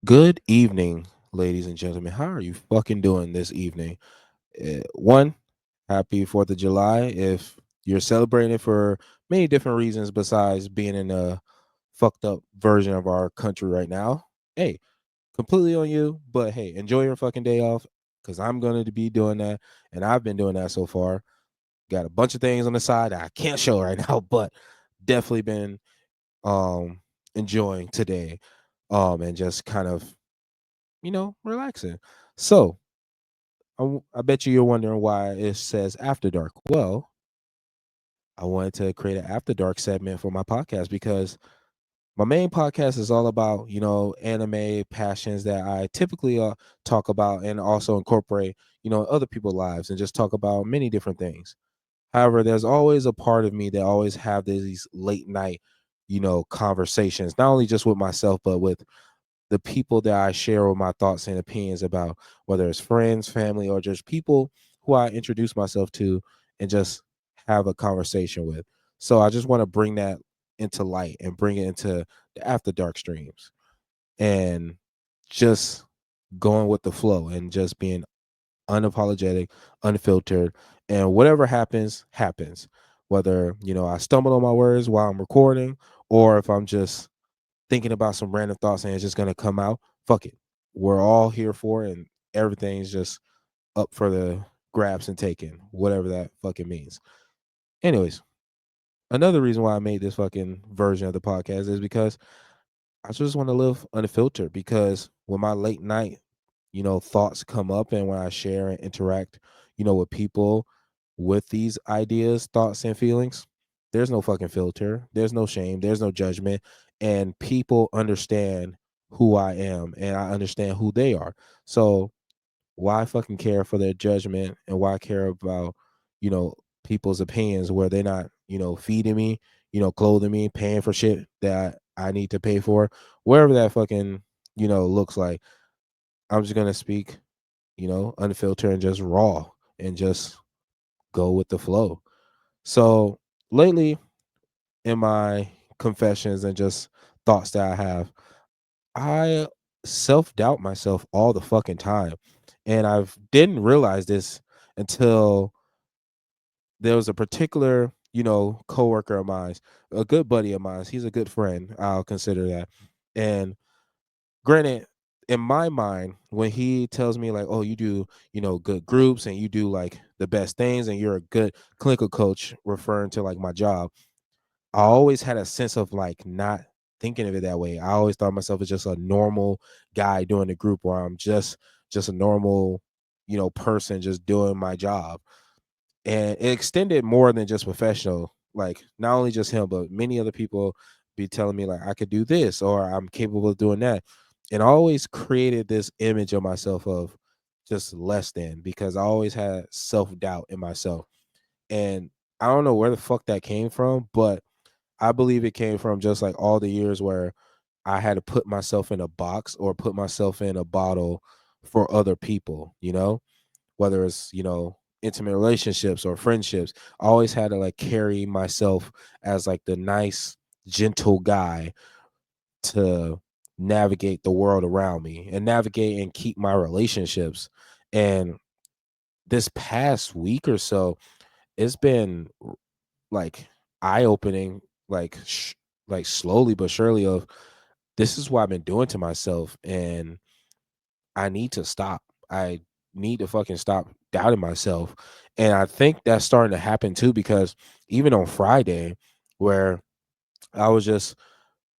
Good evening, ladies and gentlemen. How are you fucking doing this evening? One, happy 4th of July. If you're celebrating for many different reasons besides being in a fucked up version of our country right now, hey, completely on you. But hey, enjoy your fucking day off because I'm going to be doing that. And I've been doing that so far. Got a bunch of things on the side that I can't show right now, but definitely been um enjoying today and just kind of relaxing. So I bet you're wondering why it says After Dark. Well, I wanted to create an After Dark segment for my podcast because my main podcast is all about, anime passions that I typically talk about and also incorporate, other people's lives and just talk about many different things. However, there's always a part of me that always have these late night, conversations, not only just with myself, but with the people that I share with my thoughts and opinions about, whether it's friends, family, or just people who I introduce myself to and just have a conversation with. So I just want to bring that into light and bring it into the after dark streams and just going with the flow and just being unapologetic, unfiltered, and whatever happens, happens. Whether, I stumble on my words while I'm recording or if I'm just thinking about some random thoughts and it's just gonna come out. Fuck it. We're all here for it, and everything's just up for the grabs and taken, whatever that fucking means. Anyways, another reason why I made this fucking version of the podcast is because I just want to live unfiltered. Because when my late night, thoughts come up and when I share and interact, with people with these ideas, thoughts, and feelings, there's no fucking filter. There's no shame. There's no judgment. And people understand who I am and I understand who they are. So why fucking care for their judgment and why care about, you know, people's opinions where they're not, feeding me, clothing me, paying for shit that I need to pay for, wherever that fucking, looks like. I'm just gonna speak, unfiltered and just raw and just go with the flow. So lately in my confessions and just thoughts that I have, I self-doubt myself all the fucking time. And I've didn't realize this until there was a particular, coworker of mine, a good buddy of mine. He's a good friend. I'll consider that. And granted, in my mind, when he tells me like, "Oh, you do, good groups and you do like the best things and you're a good clinical coach," referring to like my job, I always had a sense of like not thinking of it that way. I always thought myself as just a normal guy doing the group, where I'm just a normal, person just doing my job. And it extended more than just professional. Like not only just him, but many other people be telling me like I could do this or I'm capable of doing that. And I always created this image of myself of just less than, because I always had self-doubt in myself. And I don't know where the fuck that came from, but I believe it came from just like all the years where I had to put myself in a box or put myself in a bottle for other people, whether it's, intimate relationships or friendships. I always had to like carry myself as like the nice, gentle guy to navigate the world around me and navigate and keep my relationships. And this past week or so, it's been like eye opening, like like slowly but surely of this is what I've been doing to myself, and I need to stop. I need to fucking stop doubting myself. And I think that's starting to happen too, because even on Friday, where I was just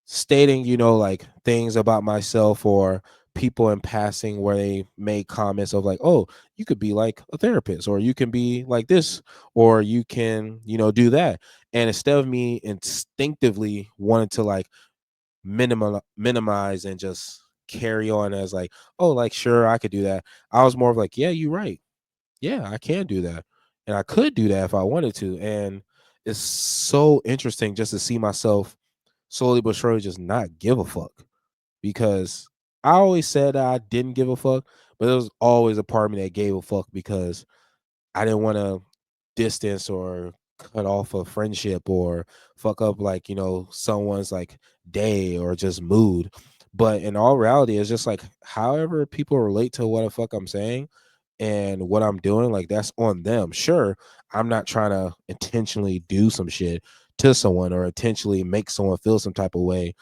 stating, like things about myself or people in passing where they made comments of like, oh, you could be like a therapist or you can be like this or you can, do that. And instead of me instinctively wanting to like minimize and just carry on as like, oh, like sure I could do that, I was more of like, yeah, you're right. Yeah, I can do that. And I could do that if I wanted to. And it's so interesting just to see myself slowly but surely just not give a fuck, because I always said that I didn't give a fuck, but there was always a part of me that gave a fuck because I didn't want to distance or cut off a friendship or fuck up like, someone's like day or just mood. But in all reality, it's just like however people relate to what the fuck I'm saying and what I'm doing, like that's on them. Sure, I'm not trying to intentionally do some shit to someone or intentionally make someone feel some type of way,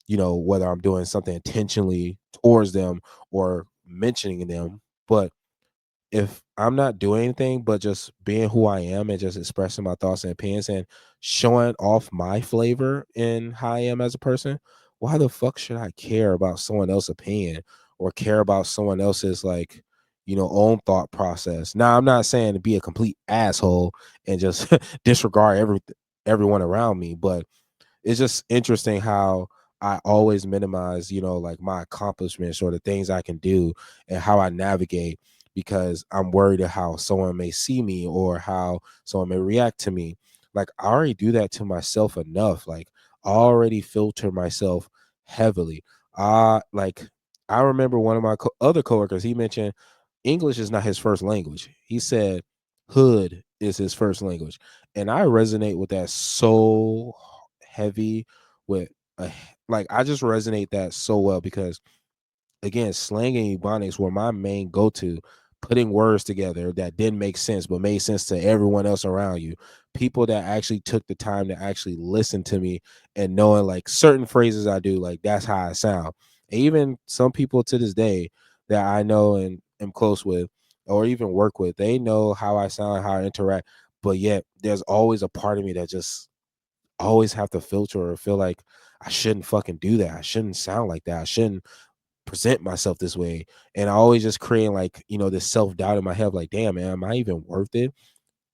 whether I'm doing something intentionally towards them or mentioning them. But if I'm not doing anything but just being who I am and just expressing my thoughts and opinions and showing off my flavor in how I am as a person, why the fuck should I care about someone else's opinion or care about someone else's like, own thought process? Now, I'm not saying to be a complete asshole and just disregard everyone around me, but it's just interesting how I always minimize, like my accomplishments or the things I can do and how I navigate because I'm worried of how someone may see me or how someone may react to me. Like I already do that to myself enough. Like I already filter myself heavily. Like I remember one of my other coworkers, he mentioned English is not his first language. He said hood is his first language. And I resonate with that so heavy with a like I just resonate that so well because again, slang and ebonics were my main go-to, putting words together that didn't make sense but made sense to everyone else around you. People that actually took the time to actually listen to me and knowing like certain phrases I do, like that's how I sound. And even some people to this day that I know and am close with or even work with, they know how I sound, how I interact. But yet there's always a part of me that just always have to filter or feel like I shouldn't fucking do that. I shouldn't sound like that. I shouldn't present myself this way. And I always just create like, this self-doubt in my head, like, damn, man, am I even worth it?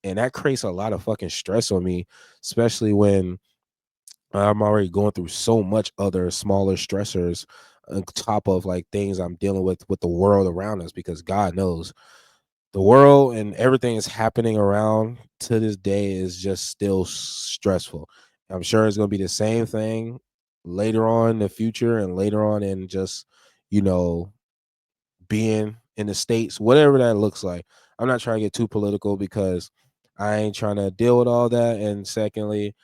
And that creates a lot of fucking stress on me, especially when I'm already going through so much other smaller stressors on top of like things I'm dealing with the world around us, because God knows the world and everything is happening around to this day is just still stressful. I'm sure it's going to be the same thing later on in the future and later on in just, you know, being in the States, whatever that looks like. I'm not trying to get too political because I ain't trying to deal with all that. And secondly,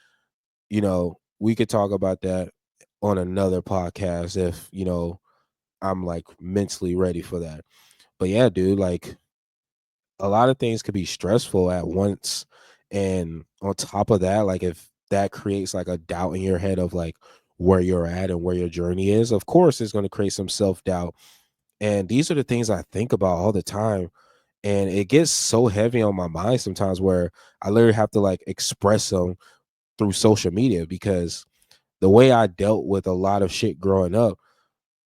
we could talk about that on another podcast if, I'm like mentally ready for that. But yeah, dude, like a lot of things could be stressful at once. And on top of that, like if that creates like a doubt in your head of like where you're at and where your journey is, of course it's going to create some self-doubt. And these are the things I think about all the time. And it gets so heavy on my mind sometimes where I literally have to like express them through social media because the way I dealt with a lot of shit growing up,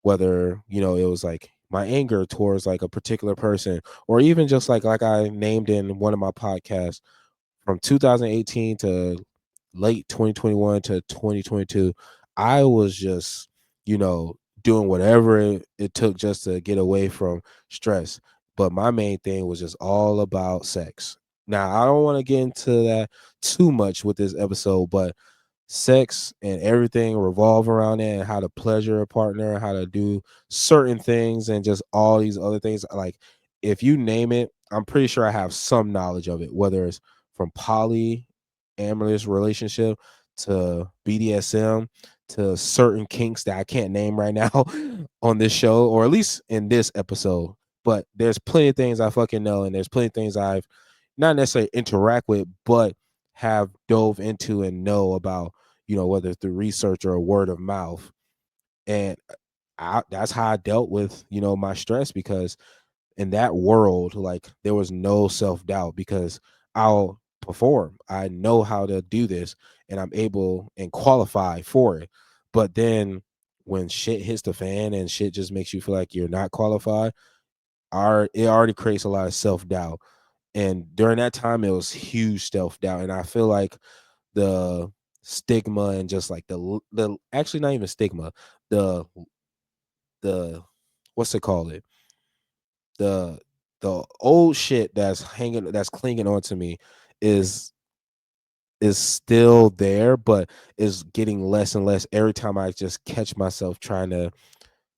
whether, it was like my anger towards like a particular person, or even just like I named in one of my podcasts from 2018 to late 2021 to 2022, I was just, doing whatever it took just to get away from stress. But my main thing was just all about sex. Now, I don't want to get into that too much with this episode, but sex and everything revolve around it and how to pleasure a partner, how to do certain things, and just all these other things. Like, if you name it, I'm pretty sure I have some knowledge of it, whether it's from poly, amorous relationship to BDSM to certain kinks that I can't name right now on this show, or at least in this episode. But there's plenty of things I fucking know, and there's plenty of things I've not necessarily interact with, but have dove into and know about, whether through research or word of mouth. And that's how I dealt with, my stress, because in that world, like there was no self-doubt because I'll perform. I know how to do this and I'm able and qualify for it. But then when shit hits the fan and shit just makes you feel like you're not qualified, it already creates a lot of self-doubt. And during that time, it was huge self-doubt. And I feel like the stigma and just like the actually not even stigma, the the what's it called it? The the old shit that's clinging on to me is still there, but is getting less and less every time I just catch myself trying to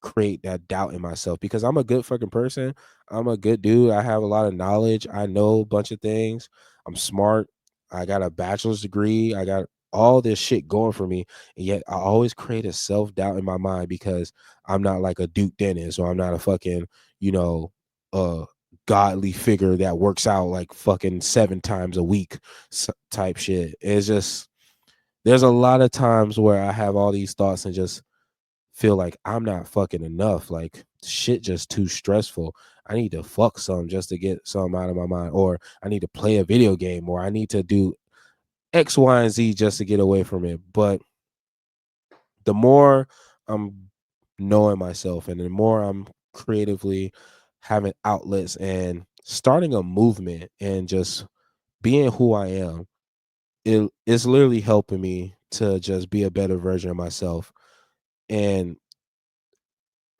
create that doubt in myself, because I'm a good fucking person. I'm a good dude. I have a lot of knowledge. I know a bunch of things. I'm smart. I got a bachelor's degree. I got all this shit going for me, and yet I always create a self-doubt in my mind because I'm not like a Duke Dennis, or I'm not a fucking, you know, uh godly figure that works out like fucking 7 times a week type shit. It's just, there's a lot of times where I have all these thoughts and just feel like I'm not fucking enough. Like shit just too stressful. I need to fuck some just to get some out of my mind, or I need to play a video game, or I need to do X, Y, and Z just to get away from it. But the more I'm knowing myself, and the more I'm creatively having outlets and starting a movement and just being who I am, it's literally helping me to just be a better version of myself. And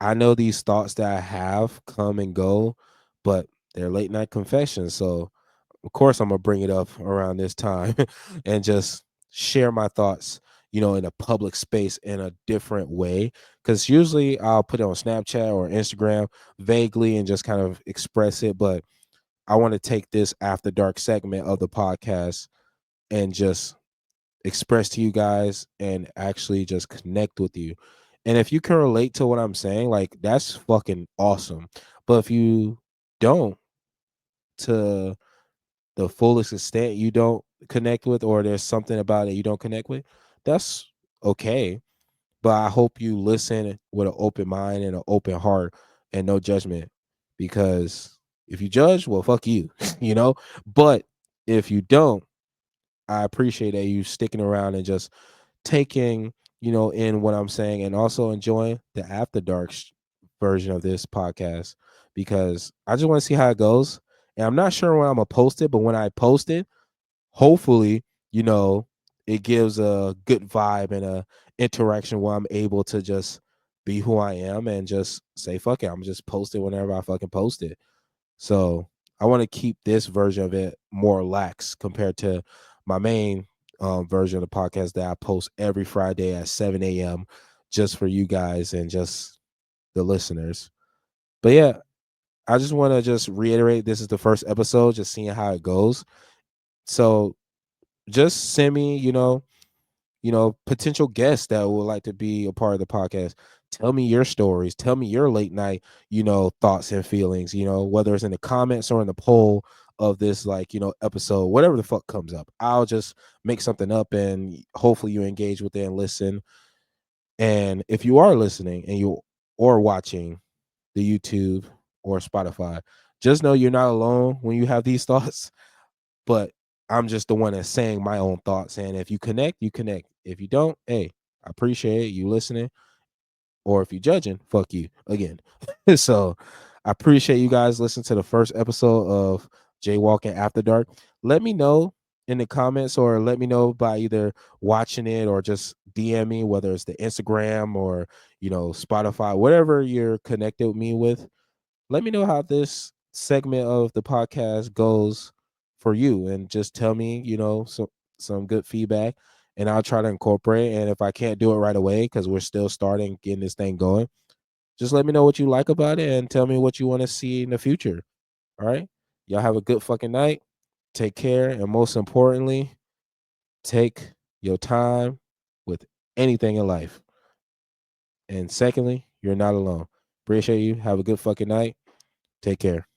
I know these thoughts that I have come and go, but they're late night confessions. So of course I'm gonna bring it up around this time and just share my thoughts, in a public space in a different way. Cause usually I'll put it on Snapchat or Instagram vaguely and just kind of express it. But I want to take this after dark segment of the podcast and just express to you guys and actually just connect with you. And if you can relate to what I'm saying, like that's fucking awesome. But if you don't, to the fullest extent, you don't connect with, or there's something about it you don't connect with, that's okay. But I hope you listen with an open mind and an open heart and no judgment. Because if you judge, well, fuck you, you know? But if you don't, I appreciate that you sticking around and just taking, in what I'm saying, and also enjoying the after dark version of this podcast, because I just want to see how it goes. And I'm not sure when I'm gonna post it, but when I post it, hopefully, you know, it gives a good vibe and a interaction where I'm able to just be who I am and just say fuck it. I'm just post it whenever I fucking post it. So I want to keep this version of it more lax compared to my main version of the podcast that I post every Friday at 7 a.m. just for you guys and just the listeners. But yeah, I just want to just reiterate, this is the first episode, just seeing how it goes. So just send me, potential guests that would like to be a part of the podcast. Tell me your stories. Tell me your late night, thoughts and feelings, whether it's in the comments or in the poll of this, like, episode, whatever the fuck comes up. I'll just make something up and hopefully you engage with it and listen. And if you are listening and you or watching the YouTube or Spotify, just know you're not alone when you have these thoughts. But I'm just the one that's saying my own thoughts. And if you connect, you connect. If you don't, hey, I appreciate you listening. Or if you judging, fuck you again. So I appreciate you guys listening to the first episode of JayWalkin After Dark. Let me know in the comments, or let me know by either watching it or just DM me, whether it's the Instagram or, Spotify, whatever you're connected with me with. Let me know how this segment of the podcast goes for you, and just tell me, some good feedback, and I'll try to incorporate. And if I can't do it right away because we're still starting getting this thing going, just let me know what you like about it and tell me what you want to see in the future. All right, y'all have a good fucking night. Take care, and most importantly, take your time with anything in life. And secondly, you're not alone. Appreciate you. Have a good fucking night. Take care.